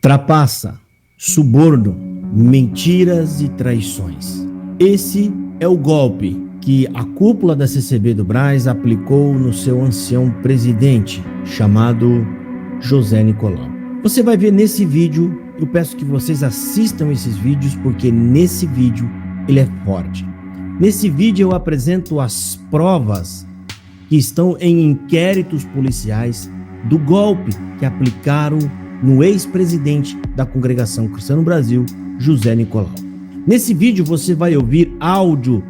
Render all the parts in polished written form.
Trapaça, suborno, mentiras e traições. Esse é o golpe que a cúpula da CCB do Brás aplicou no seu ancião presidente, chamado José Nicolau. Você vai ver nesse vídeo, eu peço que vocês assistam esses vídeos, porque nesse vídeo ele é forte. Nesse vídeo eu apresento as provas que estão em inquéritos policiais do golpe que aplicaram no ex-presidente da Congregação Cristã no Brasil, José Nicolau. Nesse vídeo você vai ouvir áudio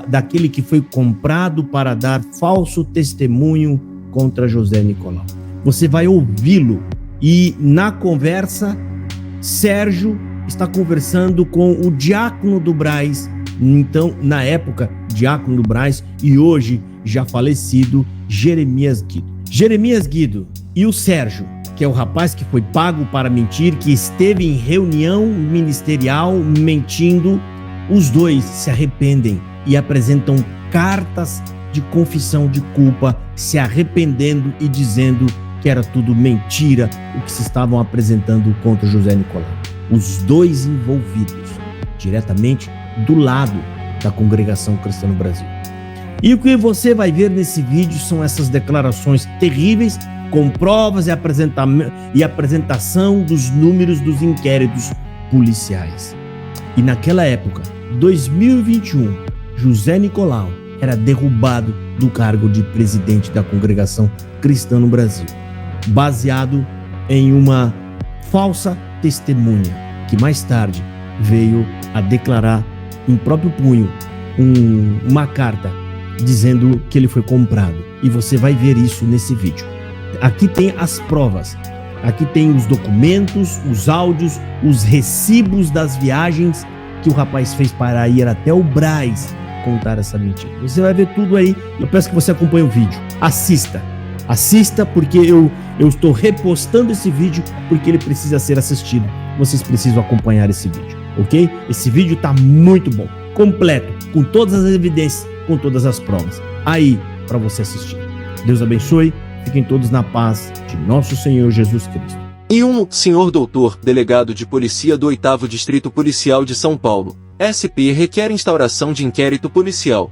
daquele que foi comprado para dar falso testemunho contra José Nicolau. Você vai ouvi-lo e na conversa, Sérgio está conversando com o diácono do Brás, então na época diácono do Brás e hoje já falecido Jeremias Guido. Jeremias Guido e o Sérgio, que é o rapaz que foi pago para mentir, que esteve em reunião ministerial mentindo, os dois se arrependem e apresentam cartas de confissão de culpa, se arrependendo e dizendo que era tudo mentira o que se estavam apresentando contra José Nicolau. Os dois envolvidos diretamente do lado da Congregação Cristã no Brasil. E o que você vai ver nesse vídeo são essas declarações terríveis, com provas e apresentação dos números dos inquéritos policiais. E naquela época, 2021, José Nicolau era derrubado do cargo de presidente da Congregação Cristã no Brasil, baseado em uma falsa testemunha, que mais tarde veio a declarar em próprio punho uma carta dizendo que ele foi comprado. E você vai ver isso nesse vídeo. Aqui tem as provas, aqui tem os documentos, os áudios, os recibos das viagens que o rapaz fez para ir até o Brás contar essa mentira. Você vai ver tudo aí. Eu peço que você acompanhe o vídeo. Assista porque eu estou repostando esse vídeo porque ele precisa ser assistido. Vocês precisam acompanhar esse vídeo, ok? Esse vídeo está muito bom, completo, com todas as evidências, com todas as provas. Aí, para você assistir. Deus abençoe. Fiquem todos na paz de nosso Senhor Jesus Cristo. E senhor doutor, delegado de polícia do 8º Distrito Policial de São Paulo, SP, requer instauração de inquérito policial.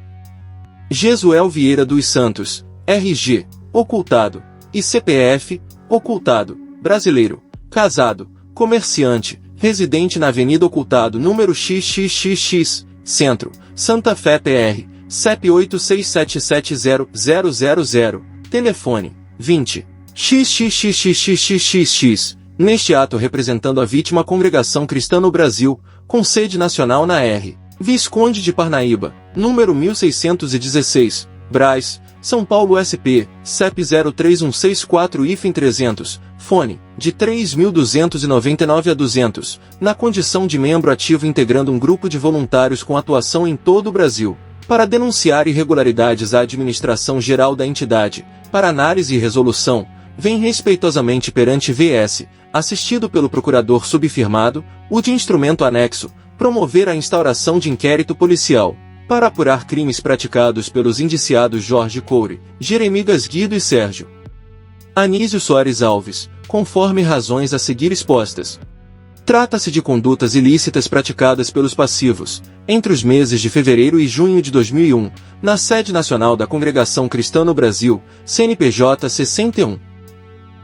Jesuel Vieira dos Santos, RG, ocultado, e CPF, ocultado, brasileiro, casado, comerciante, residente na Avenida Ocultado, número XXXX, Centro, Santa Fé PR, CEP 867700000, telefone 20 XXXXXXX, neste ato representando a vítima Congregação Cristã no Brasil, com sede nacional na R. Visconde de Parnaíba, número 1616, Brás, São Paulo SP, CEP 031664-300, fone, de 3.299 a 200, na condição de membro ativo integrando um grupo de voluntários com atuação em todo o Brasil, para denunciar irregularidades à administração geral da entidade, para análise e resolução, vem respeitosamente perante VS, assistido pelo procurador subfirmado, o de instrumento anexo, promover a instauração de inquérito policial, para apurar crimes praticados pelos indiciados Jorge Coure, Jeremias Guido e Sérgio Anísio Soares Alves, conforme razões a seguir expostas. Trata-se de condutas ilícitas praticadas pelos passivos, entre os meses de fevereiro e junho de 2001, na sede nacional da Congregação Cristã no Brasil, CNPJ 61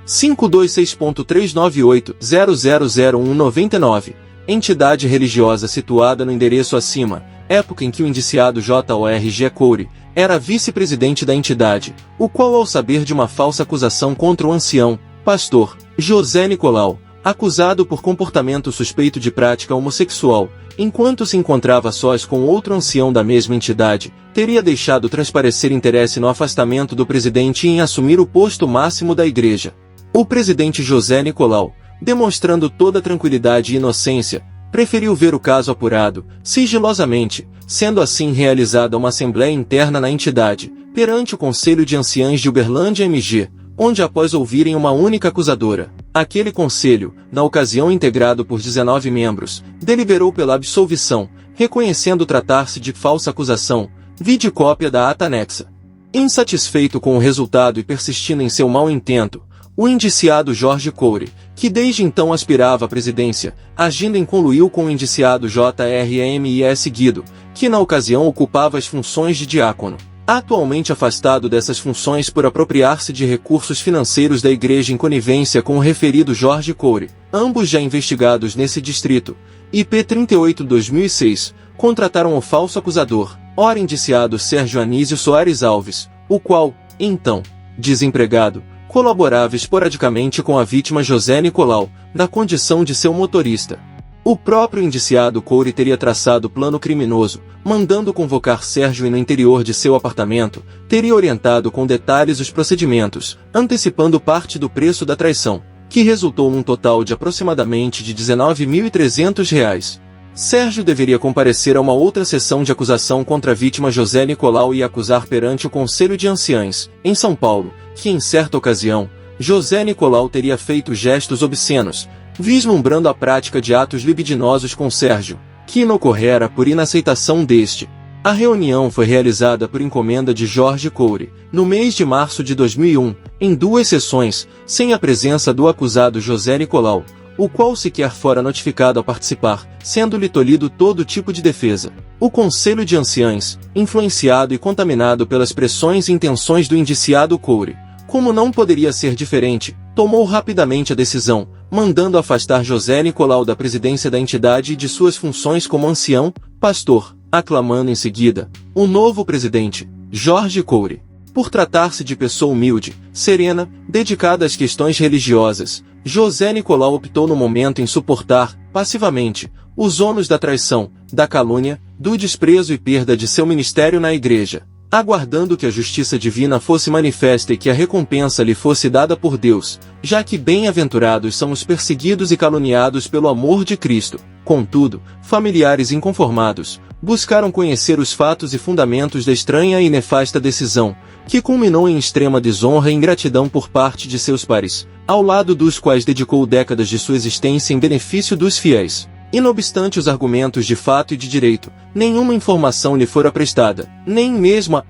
526.398.0000199, entidade religiosa situada no endereço acima, época em que o indiciado Jorge Coure era vice-presidente da entidade, o qual, ao saber de uma falsa acusação contra o ancião, pastor, José Nicolau, acusado por comportamento suspeito de prática homossexual, enquanto se encontrava sós com outro ancião da mesma entidade, teria deixado transparecer interesse no afastamento do presidente e em assumir o posto máximo da igreja. O presidente José Nicolau, demonstrando toda tranquilidade e inocência, preferiu ver o caso apurado, sigilosamente, sendo assim realizada uma assembleia interna na entidade, perante o Conselho de Anciães de Uberlândia MG, onde após ouvirem uma única acusadora, aquele conselho, na ocasião integrado por 19 membros, deliberou pela absolvição, reconhecendo tratar-se de falsa acusação, vide cópia da ata anexa. Insatisfeito com o resultado e persistindo em seu mau intento, o indiciado Jorge Coure, que desde então aspirava à presidência, agindo em conluio com o indiciado JRMIS Guido, que na ocasião ocupava as funções de diácono. Atualmente afastado dessas funções por apropriar-se de recursos financeiros da igreja em conivência com o referido Jorge Coure, ambos já investigados nesse distrito, IP 38/2006, contrataram o falso acusador, ora indiciado Sérgio Anísio Soares Alves, o qual, então, desempregado, colaborava esporadicamente com a vítima José Nicolau, na condição de seu motorista. O próprio indiciado Coure teria traçado plano criminoso, mandando convocar Sérgio e no interior de seu apartamento, teria orientado com detalhes os procedimentos, antecipando parte do preço da traição, que resultou num total de aproximadamente de R$ 19.300. Sérgio deveria comparecer a uma outra sessão de acusação contra a vítima José Nicolau e acusar perante o Conselho de Anciães, em São Paulo, que em certa ocasião, José Nicolau teria feito gestos obscenos, vislumbrando a prática de atos libidinosos com Sérgio, que inocorrera por inaceitação deste. A reunião foi realizada por encomenda de Jorge Coure, no mês de março de 2001, em 2 sessões, sem a presença do acusado José Nicolau, o qual sequer fora notificado a participar, sendo-lhe tolhido todo tipo de defesa. O Conselho de Anciães, influenciado e contaminado pelas pressões e intenções do indiciado Coure, como não poderia ser diferente, tomou rapidamente a decisão, mandando afastar José Nicolau da presidência da entidade e de suas funções como ancião, pastor, aclamando em seguida, o novo presidente, Jorge Coure. Por tratar-se de pessoa humilde, serena, dedicada às questões religiosas, José Nicolau optou no momento em suportar, passivamente, os ônus da traição, da calúnia, do desprezo e perda de seu ministério na igreja, aguardando que a justiça divina fosse manifesta e que a recompensa lhe fosse dada por Deus, já que bem-aventurados são os perseguidos e caluniados pelo amor de Cristo. Contudo, familiares inconformados, buscaram conhecer os fatos e fundamentos da estranha e nefasta decisão, que culminou em extrema desonra e ingratidão por parte de seus pares, ao lado dos quais dedicou décadas de sua existência em benefício dos fiéis. E não obstante os argumentos de fato e de direito, nenhuma informação lhe fora prestada, nem mesmo a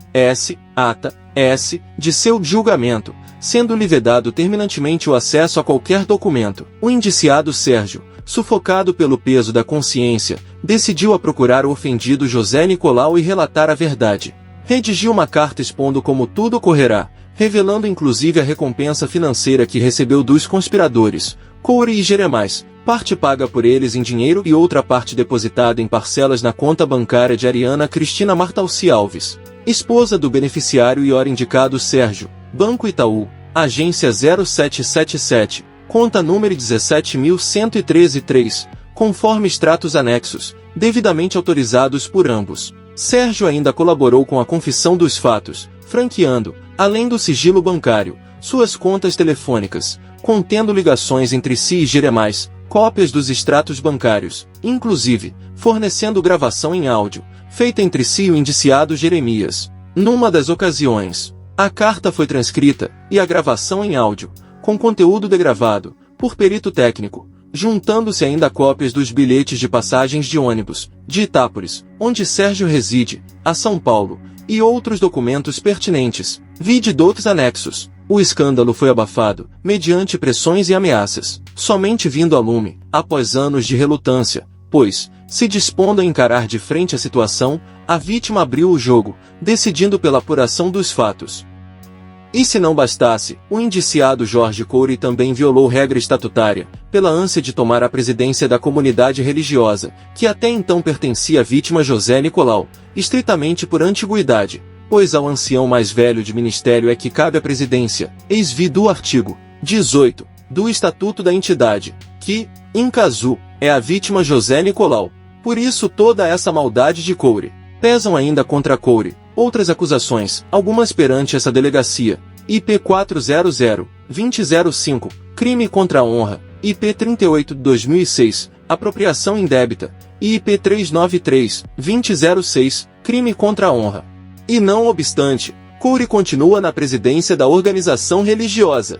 ata de seu julgamento, sendo-lhe vedado terminantemente o acesso a qualquer documento. O indiciado Sérgio, sufocado pelo peso da consciência, decidiu a procurar o ofendido José Nicolau e relatar a verdade. Redigiu uma carta expondo como tudo ocorrerá, revelando inclusive a recompensa financeira que recebeu dos conspiradores, Coure e Jeremias, parte paga por eles em dinheiro e outra parte depositada em parcelas na conta bancária de Ariana Cristina Martalci Alves, esposa do beneficiário e ora indicado Sérgio, Banco Itaú, agência 0777, conta número 17.113.3, conforme extratos anexos, devidamente autorizados por ambos. Sérgio ainda colaborou com a confissão dos fatos, franqueando, além do sigilo bancário, suas contas telefônicas, contendo ligações entre si e Jeremias, cópias dos extratos bancários, inclusive, fornecendo gravação em áudio, feita entre si e o indiciado Jeremias. Numa das ocasiões, a carta foi transcrita, e a gravação em áudio, com conteúdo degravado, por perito técnico, juntando-se ainda cópias dos bilhetes de passagens de ônibus, de Itápolis, onde Sérgio reside, a São Paulo, e outros documentos pertinentes, vide outros anexos. O escândalo foi abafado, mediante pressões e ameaças, somente vindo a lume, após anos de relutância, pois, se dispondo a encarar de frente a situação, a vítima abriu o jogo, decidindo pela apuração dos fatos. E se não bastasse, o indiciado Jorge Coure também violou regra estatutária, pela ânsia de tomar a presidência da comunidade religiosa, que até então pertencia à vítima José Nicolau, estritamente por antiguidade, pois ao ancião mais velho de ministério é que cabe a presidência, ex-vi do artigo 18 do Estatuto da entidade, que, in casu, é a vítima José Nicolau. Por isso toda essa maldade de Coure. Pesam ainda contra Coure outras acusações, algumas perante essa delegacia, IP 400-2005, crime contra a honra, IP 38/2006, apropriação indébita, e IP 393-2006, crime contra a honra. E não obstante, Coure continua na presidência da organização religiosa.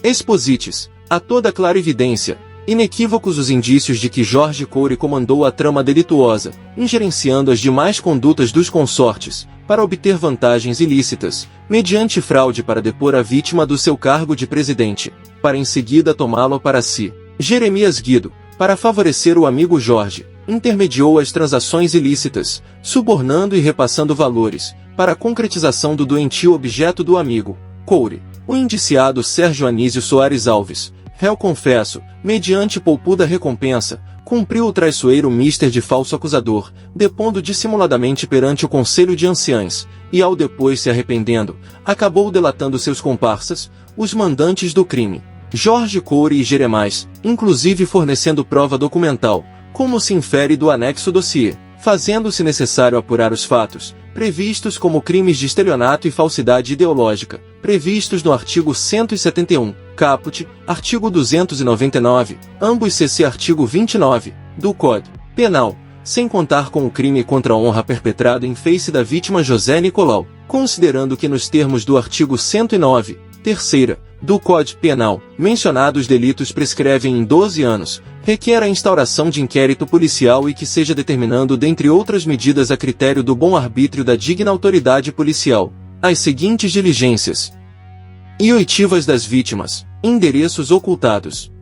Exposites, a toda clarividência, inequívocos os indícios de que Jorge Coure comandou a trama delituosa, ingerenciando as demais condutas dos consortes, para obter vantagens ilícitas, mediante fraude para depor a vítima do seu cargo de presidente. para em seguida tomá-lo para si. Jeremias Guido, para favorecer o amigo Jorge, intermediou as transações ilícitas, subornando e repassando valores, para a concretização do doentio objeto do amigo, Coure. O indiciado Sérgio Anísio Soares Alves, réu confesso, mediante poupuda recompensa, cumpriu o traiçoeiro mister de falso acusador, depondo dissimuladamente perante o Conselho de Anciães, e ao depois se arrependendo, acabou delatando seus comparsas, os mandantes do crime, Jorge Coure e Jeremias, inclusive fornecendo prova documental, como se infere do anexo dossiê, fazendo-se necessário apurar os fatos, previstos como crimes de estelionato e falsidade ideológica, previstos no artigo 171, caput, artigo 299, ambos cc artigo 29, do Código Penal, sem contar com o crime contra a honra perpetrado em face da vítima José Nicolau, considerando que nos termos do artigo 109, terceira, do Código Penal, mencionados delitos prescrevem em 12 anos, requer a instauração de inquérito policial e que seja determinando dentre outras medidas a critério do bom arbítrio da digna autoridade policial, as seguintes diligências e oitivas das vítimas, endereços ocultados.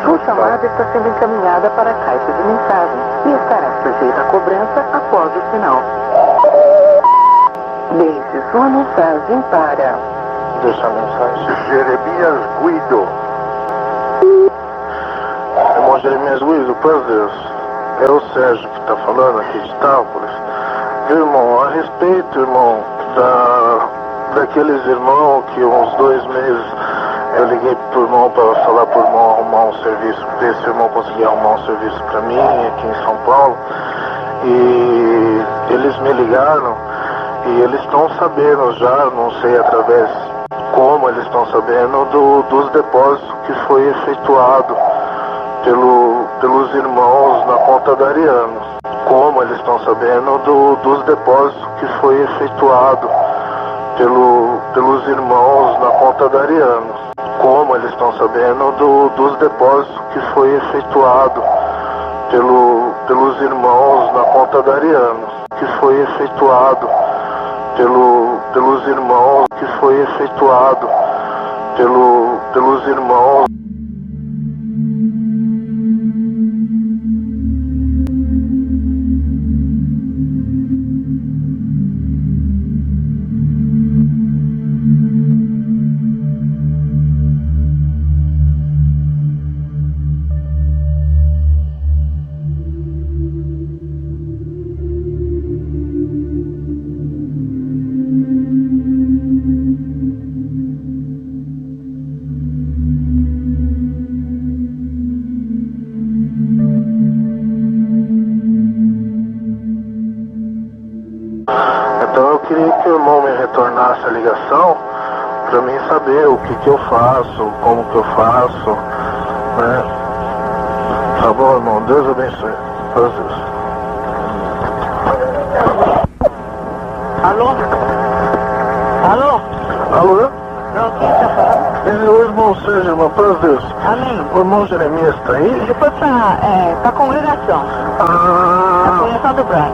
Sua chamada está sendo encaminhada para a caixa de mensagens e estará sujeita a cobrança após o sinal. Deixe sua mensagem para... Deixa a mensagem. Jeremias Guido. Irmão Jeremias Guido, prazer. É o Sérgio que está falando aqui de Tápolis. Irmão, a respeito, irmão, daqueles irmãos que uns 2 meses eu liguei pro irmão para falar pro irmão arrumar um serviço, ver se o irmão conseguia arrumar um serviço para mim aqui em São Paulo. E eles me ligaram e eles estão sabendo já, não sei através como eles estão sabendo dos depósitos que foi efetuado pelos irmãos na conta da Ariano. Como eles estão sabendo dos depósitos que foi efetuado pelos irmãos na conta da Ariano. Como eles estão sabendo dos depósitos que foi efetuado pelos irmãos na conta da Ariano. Que foi efetuado pelos irmãos, que foi efetuado pelos irmãos. Então eu queria que o irmão me retornasse a ligação para mim saber o que eu faço, como que eu faço, né? Tá bom, irmão? Deus abençoe. Prazer. Alô? Alô? Alô? Não, quem está falando? O irmão Sérgio, irmão, prazer. Amém. O irmão Jeremias está aí? Depois pra congregação. A Ah, congregação do Brás.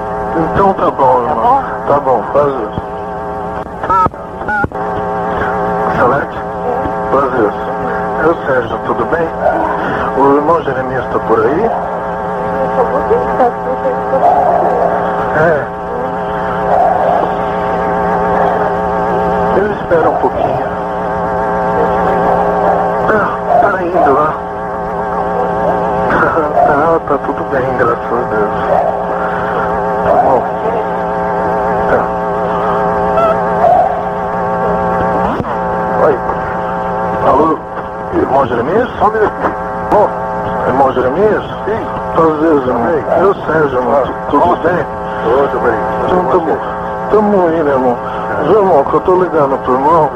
então tá bom, irmão. bom? Tá bom, prazer. Salete? Prazer. É o Sérgio, tudo bem? O irmão Jeremias está por aí? É. Eu espero um pouquinho. Tá indo lá. Tá tudo bem, graças a Deus. Tá bom. Tá. Oi. Alô, irmão Jeremias? Só um minutinho. Bom, irmão Jeremias? Sim. Prazer, irmão. Eu, Sérgio, irmão. Tudo bem? Tudo bem. Então, tá bom. Tamo indo, irmão. Viu, irmão, que eu tô ligando pro irmão.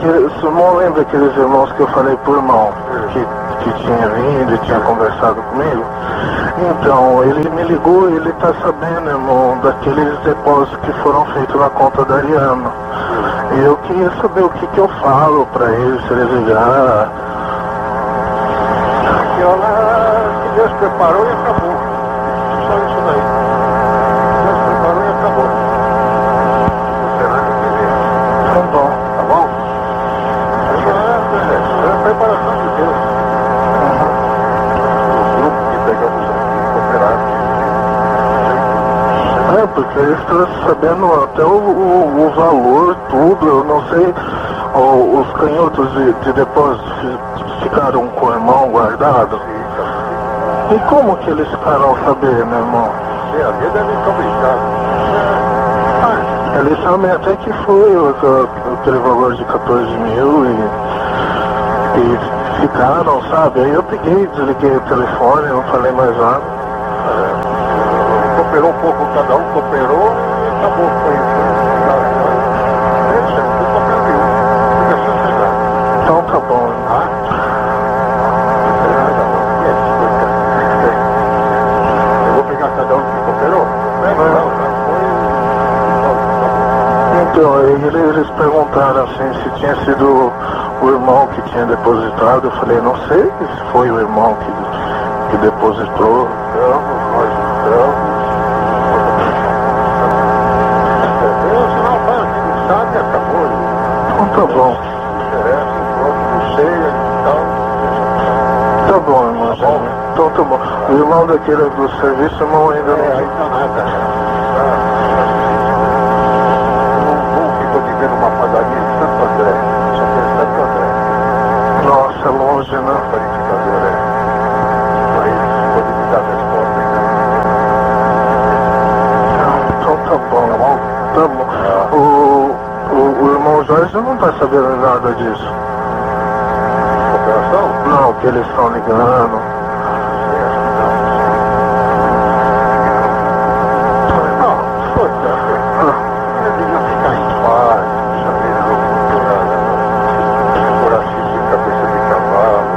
Esse irmão lembra aqueles irmãos que eu falei pro irmão? Que tinha vindo e tinha conversado comigo? Então, ele me ligou e ele tá sabendo, irmão, daqueles depósitos que foram feitos na conta da Ariana. E eu queria saber o que eu falo pra ele, se ele ligar. Que Deus preparou e acabou. Só isso daí. Deus preparou e acabou. Será que tá bom. Tá bom? É a preparação de Deus. O grupo que pegamos aqui, cooperado. Porque eles estão sabendo até o valor, tudo. Eu não sei, os canhotos de depósito ficaram com o irmão guardado. E como que eles ficaram a saber, meu irmão? A vida é muito complicada. Eles sabem até que foi aquele valor de 14 mil e ficaram, sabe? Aí eu peguei, desliguei o telefone, não falei mais nada. Cooperou um pouco, cada um cooperou e acabou. Então tá bom. Eu vou pegar cada um que cooperou? Então, eles perguntaram assim se tinha sido o irmão que tinha depositado. Eu falei, não sei se foi o irmão que depositou. Nós estamos. Sabe, acabou. Então tá bom. Tá bom, irmão. Tá bom. Então tá bom. O irmão daquele do serviço, irmão, ainda não. Ainda nada. Não ficou de ver uma padaria de Santo André. Só tem Santo André. Nossa, longe, né? Verificador, Mas pode me dar a resposta ainda. Então tá bom. Tá bom? Tá bom. O irmão Jorge não tá sabendo nada disso. Operação? Não, que eles estão ligando. Não, poxa, eu devia ficar em paz, saber coração de cabeça de cavalo.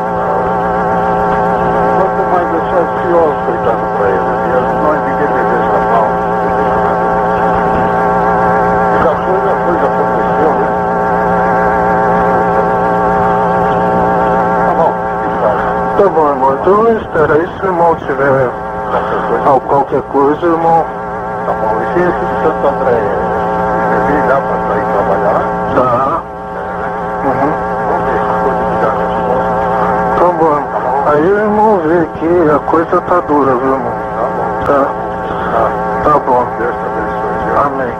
Quanto mais deixar os piores, coitado pra eles. E nós ninguém deseja mal. Já aconteceu, né? Tá bom, irmão. Então eu espero aí, se o irmão tiver qualquer coisa, irmão. Tá bom. E se esse Santo André dá pra sair trabalhar? Dá. Vamos ver se pode me dar a resposta. Tá bom. Aí o irmão vê que a coisa tá dura, viu, irmão? Tá bom. Tá bom. Deus te abençoe. Amém.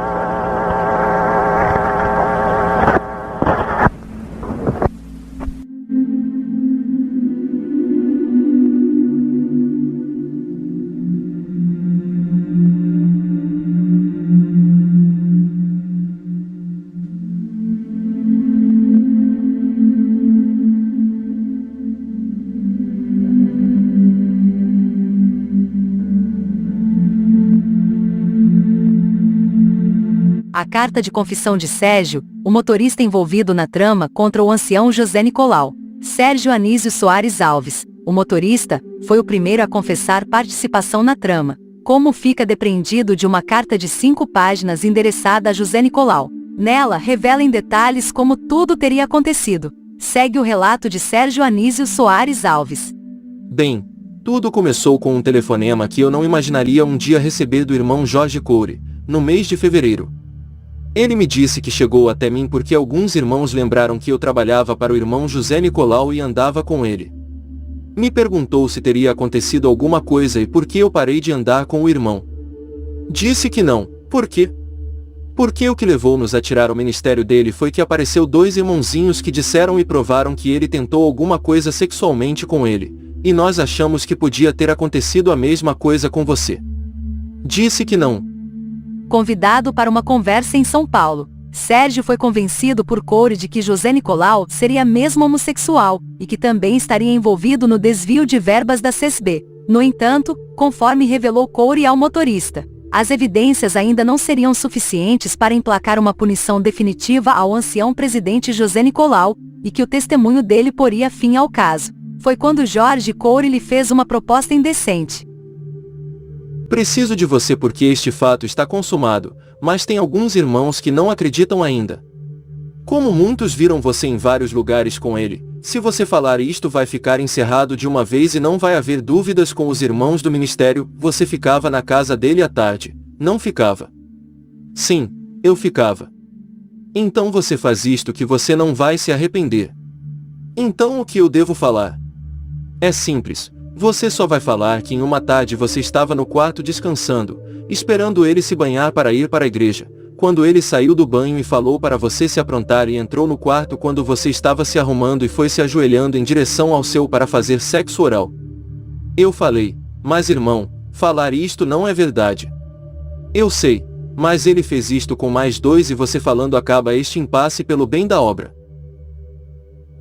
A carta de confissão de Sérgio, o motorista envolvido na trama contra o ancião José Nicolau. Sérgio Anísio Soares Alves, o motorista, foi o primeiro a confessar participação na trama, como fica depreendido de uma carta de 5 páginas endereçada a José Nicolau. Nela revela em detalhes como tudo teria acontecido. Segue o relato de Sérgio Anísio Soares Alves. Bem, tudo começou com um telefonema que eu não imaginaria um dia receber do irmão Jorge Coure, no mês de fevereiro. Ele me disse que chegou até mim porque alguns irmãos lembraram que eu trabalhava para o irmão José Nicolau e andava com ele. Me perguntou se teria acontecido alguma coisa e por que eu parei de andar com o irmão. Disse que não. Por quê? Porque o que levou-nos a tirar o ministério dele foi que apareceu 2 irmãozinhos que disseram e provaram que ele tentou alguma coisa sexualmente com ele, e nós achamos que podia ter acontecido a mesma coisa com você. Disse que não. Convidado para uma conversa em São Paulo, Sérgio foi convencido por Coure de que José Nicolau seria mesmo homossexual e que também estaria envolvido no desvio de verbas da CESB. No entanto, conforme revelou Coure ao motorista, as evidências ainda não seriam suficientes para emplacar uma punição definitiva ao ancião presidente José Nicolau, e que o testemunho dele poria fim ao caso. Foi quando Jorge Coure lhe fez uma proposta indecente. Preciso de você porque este fato está consumado, mas tem alguns irmãos que não acreditam ainda. Como muitos viram você em vários lugares com ele, se você falar isto vai ficar encerrado de uma vez e não vai haver dúvidas com os irmãos do ministério. Você ficava na casa dele à tarde, não ficava? Sim, eu ficava. Então você faz isto que você não vai se arrepender. Então o que eu devo falar? É simples, você só vai falar que em uma tarde você estava no quarto descansando, esperando ele se banhar para ir para a igreja, quando ele saiu do banho e falou para você se aprontar e entrou no quarto quando você estava se arrumando e foi se ajoelhando em direção ao seu para fazer sexo oral. Eu falei, mas irmão, falar isto não é verdade. Eu sei, mas ele fez isto com mais dois e você falando acaba este impasse pelo bem da obra.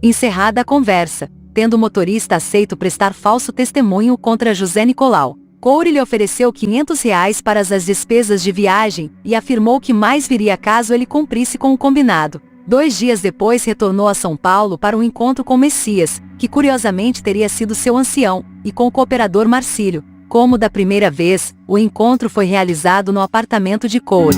Encerrada a conversa, tendo o motorista aceito prestar falso testemunho contra José Nicolau, Coure lhe ofereceu R$ 500 para as despesas de viagem e afirmou que mais viria caso ele cumprisse com o combinado. 2 dias depois retornou a São Paulo para um encontro com Messias, que curiosamente teria sido seu ancião, e com o cooperador Marcílio. Como da primeira vez, o encontro foi realizado no apartamento de Coure.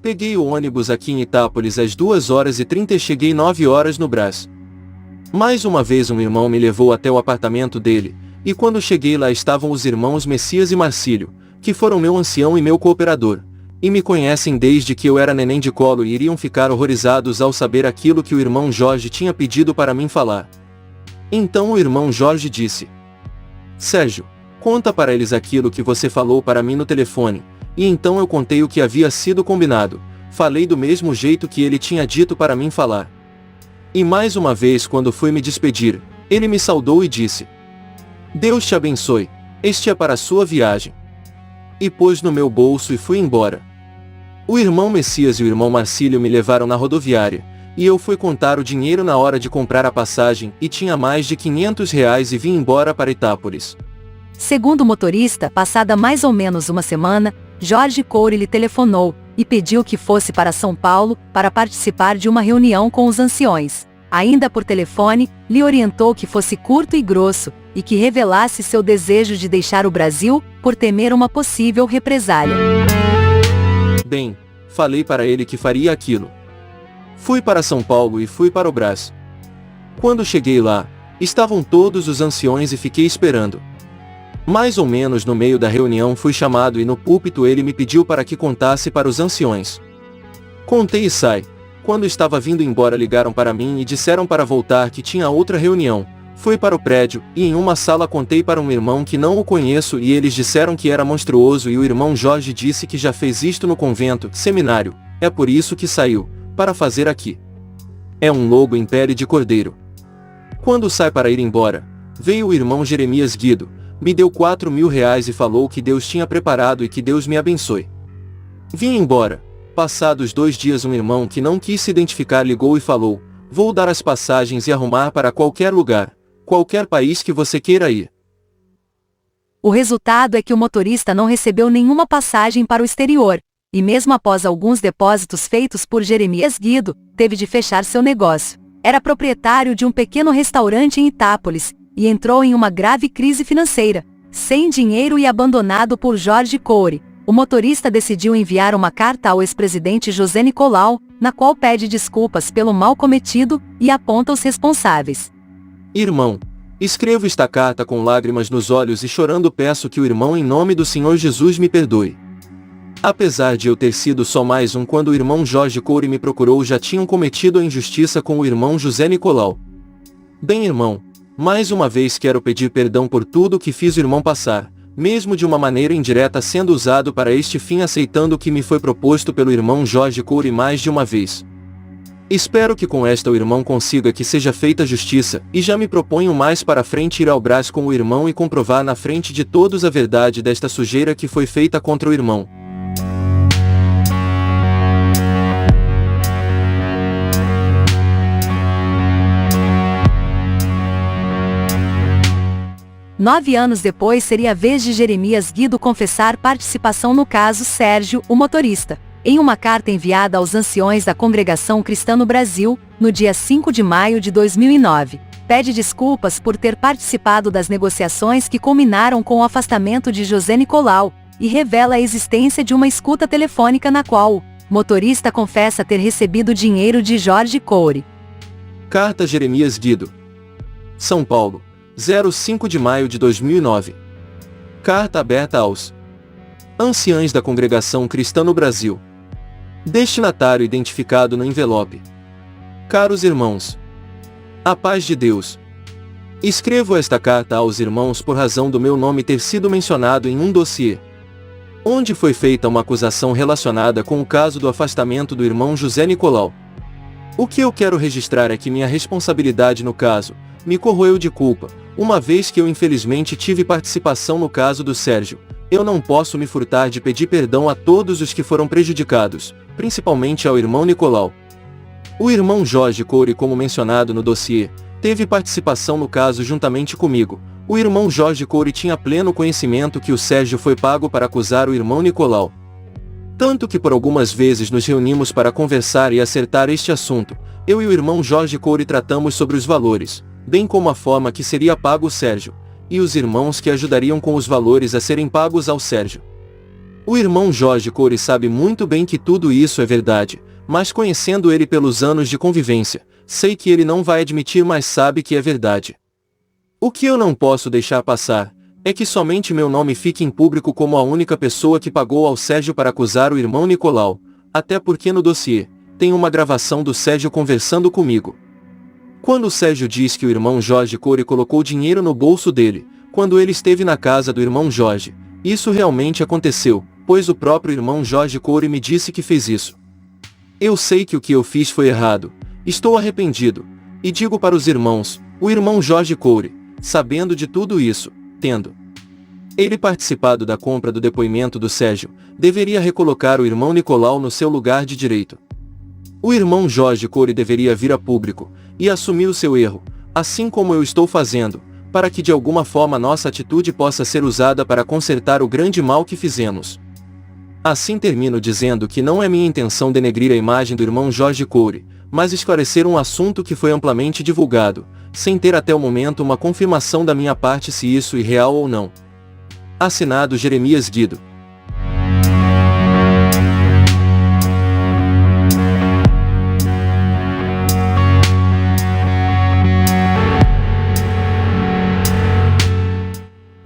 Peguei o ônibus aqui em Itápolis às 2h30 e cheguei 9h no Brás. Mais uma vez um irmão me levou até o apartamento dele, e quando cheguei lá estavam os irmãos Messias e Marcílio, que foram meu ancião e meu cooperador, e me conhecem desde que eu era neném de colo e iriam ficar horrorizados ao saber aquilo que o irmão Jorge tinha pedido para mim falar. Então o irmão Jorge disse: Sérgio, conta para eles aquilo que você falou para mim no telefone. E então eu contei o que havia sido combinado, falei do mesmo jeito que ele tinha dito para mim falar. E mais uma vez quando fui me despedir, ele me saudou e disse: Deus te abençoe, este é para a sua viagem. E pôs no meu bolso e fui embora. O irmão Messias e o irmão Marcílio me levaram na rodoviária, e eu fui contar o dinheiro na hora de comprar a passagem e tinha mais de R$ 500 e vim embora para Itápolis. Segundo o motorista, passada mais ou menos uma semana, Jorge Coure lhe telefonou e pediu que fosse para São Paulo para participar de uma reunião com os anciões. Ainda por telefone, lhe orientou que fosse curto e grosso e que revelasse seu desejo de deixar o Brasil por temer uma possível represália. Bem, falei para ele que faria aquilo. Fui para São Paulo e fui para o Brás. Quando cheguei lá, estavam todos os anciões e fiquei esperando. Mais ou menos no meio da reunião fui chamado e no púlpito ele me pediu para que contasse para os anciões. Contei e sai. Quando estava vindo embora ligaram para mim e disseram para voltar que tinha outra reunião. Fui para o prédio, e em uma sala contei para um irmão que não o conheço e eles disseram que era monstruoso e o irmão Jorge disse que já fez isto no convento, seminário, é por isso que saiu, para fazer aqui. É um lobo em pele de cordeiro. Quando sai para ir embora, veio o irmão Jeremias Guido, me deu R$ 4.000 e falou que Deus tinha preparado e que Deus me abençoe. Vim embora. Passados 2 dias um irmão que não quis se identificar ligou e falou: vou dar as passagens e arrumar para qualquer lugar, qualquer país que você queira ir. O resultado é que o motorista não recebeu nenhuma passagem para o exterior, e mesmo após alguns depósitos feitos por Jeremias Guido, teve de fechar seu negócio. Era proprietário de um pequeno restaurante em Itápolis, e entrou em uma grave crise financeira. Sem dinheiro e abandonado por Jorge Coure, o motorista decidiu enviar uma carta ao ex-presidente José Nicolau, na qual pede desculpas pelo mal cometido e aponta os responsáveis. Irmão, escrevo esta carta com lágrimas nos olhos e chorando peço que o irmão em nome do Senhor Jesus me perdoe. Apesar de eu ter sido só mais um quando o irmão Jorge Coure me procurou já tinham cometido a injustiça com o irmão José Nicolau. Bem irmão, mais uma vez quero pedir perdão por tudo que fiz o irmão passar, mesmo de uma maneira indireta sendo usado para este fim, aceitando o que me foi proposto pelo irmão Jorge Couri mais de uma vez. Espero que com esta o irmão consiga que seja feita justiça, e já me proponho mais para frente ir ao Brás com o irmão e comprovar na frente de todos a verdade desta sujeira que foi feita contra o irmão. Nove anos depois seria a vez de Jeremias Guido confessar participação no caso Sérgio, o motorista. Em uma carta enviada aos anciões da Congregação Cristã no Brasil, no dia 5 de maio de 2009, pede desculpas por ter participado das negociações que culminaram com o afastamento de José Nicolau, e revela a existência de uma escuta telefônica na qual o motorista confessa ter recebido dinheiro de Jorge Couri. Carta Jeremias Guido. São Paulo, 05 de maio de 2009. Carta aberta aos anciães da Congregação Cristã no Brasil. Destinatário identificado no envelope. Caros irmãos, a paz de Deus. Escrevo esta carta aos irmãos por razão do meu nome ter sido mencionado em um dossiê, onde foi feita uma acusação relacionada com o caso do afastamento do irmão José Nicolau. O que eu quero registrar é que minha responsabilidade no caso me corroeu de culpa, uma vez que eu infelizmente tive participação no caso do Sérgio. Eu não posso me furtar de pedir perdão a todos os que foram prejudicados, principalmente ao irmão Nicolau. O irmão Jorge Couri, como mencionado no dossiê, teve participação no caso juntamente comigo. O irmão Jorge Couri tinha pleno conhecimento que o Sérgio foi pago para acusar o irmão Nicolau. Tanto que por algumas vezes nos reunimos para conversar e acertar este assunto. Eu e o irmão Jorge Couri tratamos sobre os valores, bem como a forma que seria pago o Sérgio, e os irmãos que ajudariam com os valores a serem pagos ao Sérgio. O irmão Jorge Couri sabe muito bem que tudo isso é verdade, mas conhecendo ele pelos anos de convivência, sei que ele não vai admitir, mas sabe que é verdade. O que eu não posso deixar passar é que somente meu nome fique em público como a única pessoa que pagou ao Sérgio para acusar o irmão Nicolau, até porque no dossiê tem uma gravação do Sérgio conversando comigo. Quando o Sérgio diz que o irmão Jorge Couri colocou dinheiro no bolso dele, quando ele esteve na casa do irmão Jorge, isso realmente aconteceu, pois o próprio irmão Jorge Couri me disse que fez isso. Eu sei que o que eu fiz foi errado, estou arrependido, e digo para os irmãos, o irmão Jorge Couri, sabendo de tudo isso, tendo ele participado da compra do depoimento do Sérgio, deveria recolocar o irmão Nicolau no seu lugar de direito. O irmão Jorge Couri deveria vir a público e assumir o seu erro, assim como eu estou fazendo, para que de alguma forma nossa atitude possa ser usada para consertar o grande mal que fizemos. Assim termino dizendo que não é minha intenção denegrir a imagem do irmão Jorge Couri, mas esclarecer um assunto que foi amplamente divulgado, sem ter até o momento uma confirmação da minha parte se isso é real ou não. Assinado Jeremias Guido.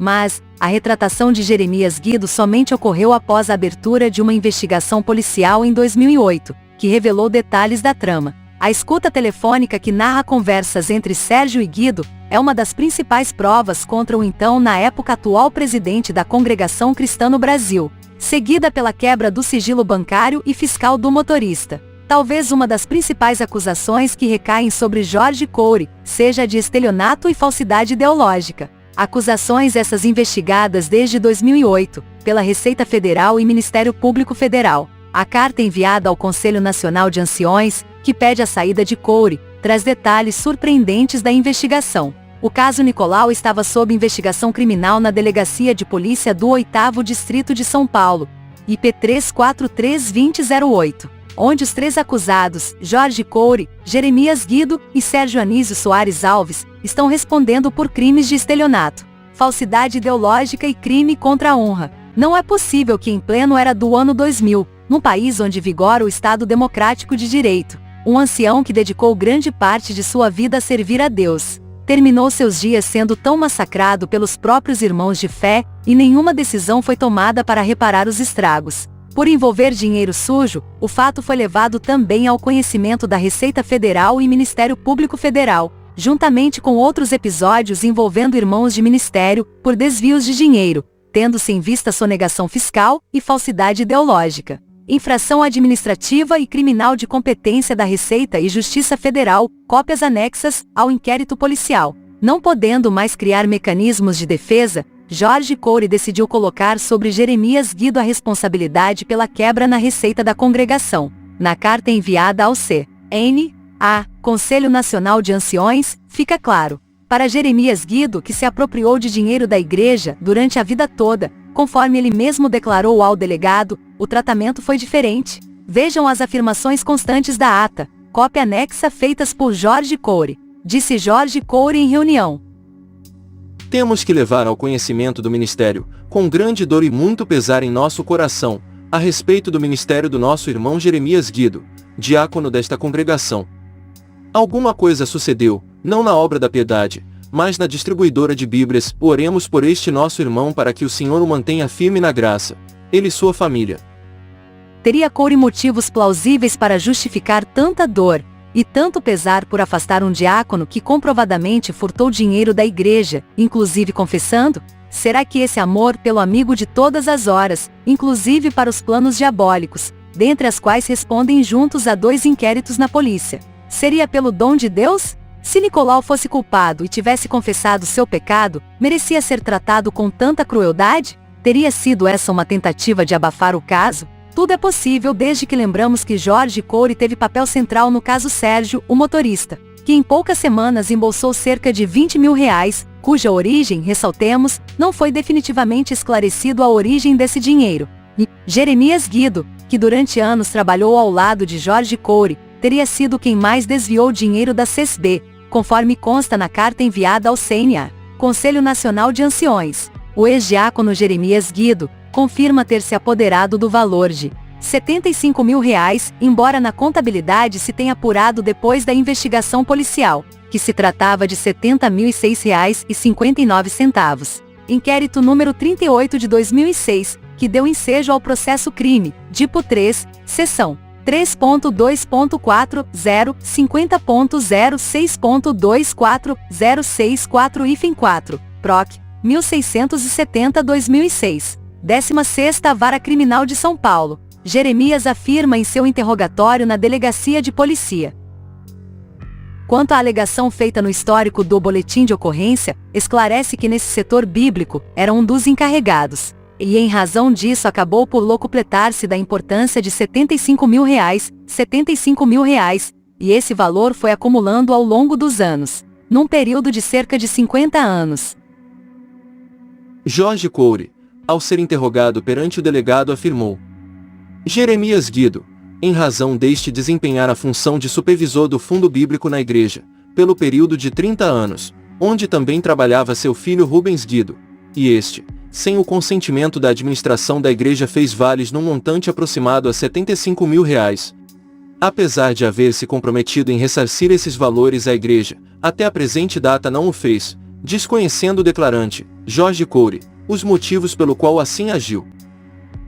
Mas, a retratação de Jeremias Guido somente ocorreu após a abertura de uma investigação policial em 2008, que revelou detalhes da trama. A escuta telefônica que narra conversas entre Sérgio e Guido é uma das principais provas contra o então, na época, atual presidente da Congregação Cristã no Brasil, seguida pela quebra do sigilo bancário e fiscal do motorista. Talvez uma das principais acusações que recaem sobre Jorge Couri seja a de estelionato e falsidade ideológica. Acusações essas investigadas desde 2008, pela Receita Federal e Ministério Público Federal. A carta enviada ao Conselho Nacional de Anciões, que pede a saída de Couri, traz detalhes surpreendentes da investigação. O caso Nicolau estava sob investigação criminal na Delegacia de Polícia do 8º Distrito de São Paulo, IP 343-2008, onde os três acusados, Jorge Couri, Jeremias Guido e Sérgio Anísio Soares Alves, estão respondendo por crimes de estelionato, falsidade ideológica e crime contra a honra. Não é possível que em pleno era do ano 2000, num país onde vigora o Estado Democrático de Direito, um ancião que dedicou grande parte de sua vida a servir a Deus, terminou seus dias sendo tão massacrado pelos próprios irmãos de fé, e nenhuma decisão foi tomada para reparar os estragos. Por envolver dinheiro sujo, o fato foi levado também ao conhecimento da Receita Federal e Ministério Público Federal, juntamente com outros episódios envolvendo irmãos de ministério, por desvios de dinheiro. tendo-se em vista sonegação fiscal e falsidade ideológica. Infração administrativa e criminal de competência da Receita e Justiça Federal, cópias anexas ao inquérito policial. Não podendo mais criar mecanismos de defesa, Jorge Coure decidiu colocar sobre Jeremias Guido a responsabilidade pela quebra na receita da congregação. Na carta enviada ao C.N.A., Conselho Nacional de Anciões, fica claro, para Jeremias Guido, que se apropriou de dinheiro da igreja durante a vida toda, conforme ele mesmo declarou ao delegado, o tratamento foi diferente. Vejam as afirmações constantes da ata, cópia anexa feitas por Jorge Coure. Disse Jorge Coure em reunião. Temos que levar ao conhecimento do ministério, com grande dor e muito pesar em nosso coração, a respeito do ministério do nosso irmão Jeremias Guido, diácono desta congregação. Alguma coisa sucedeu, não na obra da piedade, mas na distribuidora de Bíblias. Oremos por este nosso irmão para que o Senhor o mantenha firme na graça, ele e sua família. Teria Coure motivos plausíveis para justificar tanta dor e tanto pesar por afastar um diácono que comprovadamente furtou dinheiro da igreja, inclusive confessando? Será que esse amor pelo amigo de todas as horas, inclusive para os planos diabólicos, dentre as quais respondem juntos a 2 inquéritos na polícia, seria pelo dom de Deus? Se Nicolau fosse culpado e tivesse confessado seu pecado, merecia ser tratado com tanta crueldade? Teria sido essa uma tentativa de abafar o caso? Tudo é possível desde que lembramos que Jorge Coure teve papel central no caso Sérgio, o motorista, que em poucas semanas embolsou cerca de R$20 mil, cuja origem, ressaltemos, não foi definitivamente esclarecido a origem desse dinheiro. E Jeremias Guido, que durante anos trabalhou ao lado de Jorge Coure, teria sido quem mais desviou dinheiro da CESB, conforme consta na carta enviada ao CNA, Conselho Nacional de Anciões. O ex-diácono Jeremias Guido confirma ter se apoderado do valor de R$75 mil, embora na contabilidade se tenha apurado depois da investigação policial, que se tratava de R$ 70.006,59. Inquérito número 38 de 2006, que deu ensejo ao processo crime, tipo 3, seção 3.2.40, 50.06.24.064 hífen 4, PROC, 1670-2006. 16ª Vara Criminal de São Paulo. Jeremias afirma em seu interrogatório na Delegacia de Polícia. Quanto à alegação feita no histórico do boletim de ocorrência, esclarece que nesse setor bíblico, era um dos encarregados. E em razão disso acabou por locupletar-se da importância de R$75 mil, e esse valor foi acumulando ao longo dos anos, num período de cerca de 50 anos. Jorge Coure, ao ser interrogado perante o delegado, afirmou: Jeremias Guido, em razão deste desempenhar a função de supervisor do fundo bíblico na igreja, pelo período de 30 anos, onde também trabalhava seu filho Rubens Guido, e este, sem o consentimento da administração da igreja, fez vales num montante aproximado a R$75 mil. Apesar de haver se comprometido em ressarcir esses valores à igreja, até a presente data não o fez, desconhecendo o declarante, Jorge Coure, os motivos pelo qual assim agiu.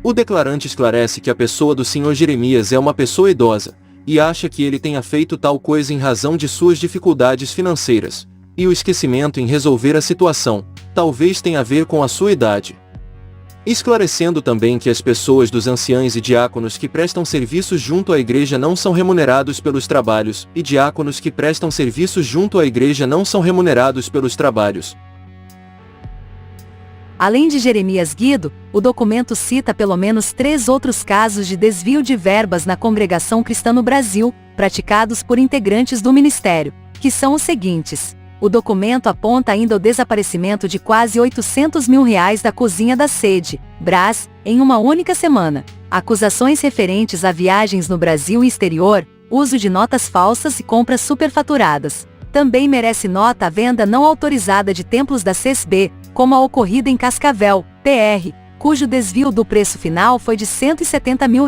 O declarante esclarece que a pessoa do Sr. Jeremias é uma pessoa idosa, e acha que ele tenha feito tal coisa em razão de suas dificuldades financeiras, e o esquecimento em resolver a situação, talvez tenha a ver com a sua idade. Esclarecendo também que as pessoas dos anciães e diáconos que prestam serviços junto à igreja não são remunerados pelos trabalhos, e diáconos que prestam serviços junto à igreja não são remunerados pelos trabalhos. Além de Jeremias Guido, o documento cita pelo menos 3 outros casos de desvio de verbas na Congregação Cristã no Brasil, praticados por integrantes do ministério, que são os seguintes. O documento aponta ainda o desaparecimento de quase R$800 mil da cozinha da sede, Brás, em uma única semana. Acusações referentes a viagens no Brasil e exterior, uso de notas falsas e compras superfaturadas. Também merece nota a venda não autorizada de templos da CESB, como a ocorrida em Cascavel, PR, cujo desvio do preço final foi de R$170 mil.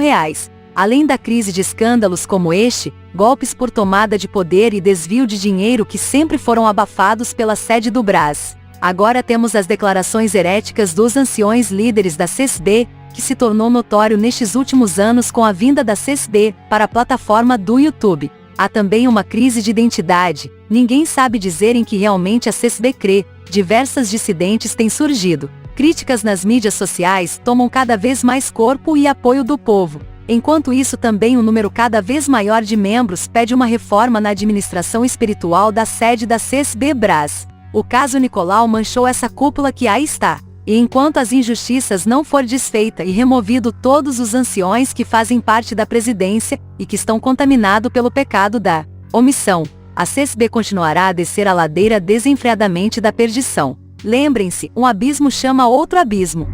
Além da crise de escândalos como este, golpes por tomada de poder e desvio de dinheiro que sempre foram abafados pela sede do Brás. Agora temos as declarações heréticas dos anciões líderes da CESB, que se tornou notório nestes últimos anos com a vinda da CESB para a plataforma do YouTube. Há também uma crise de identidade, ninguém sabe dizer em que realmente a CESB crê, diversas dissidentes têm surgido. Críticas nas mídias sociais tomam cada vez mais corpo e apoio do povo. Enquanto isso, também um número cada vez maior de membros pede uma reforma na administração espiritual da sede da CSB Brás. O caso Nicolau manchou essa cúpula que aí está. E enquanto as injustiças não for desfeita e removido todos os anciões que fazem parte da presidência e que estão contaminados pelo pecado da omissão, a CSB continuará a descer a ladeira desenfreadamente da perdição. Lembrem-se, um abismo chama outro abismo.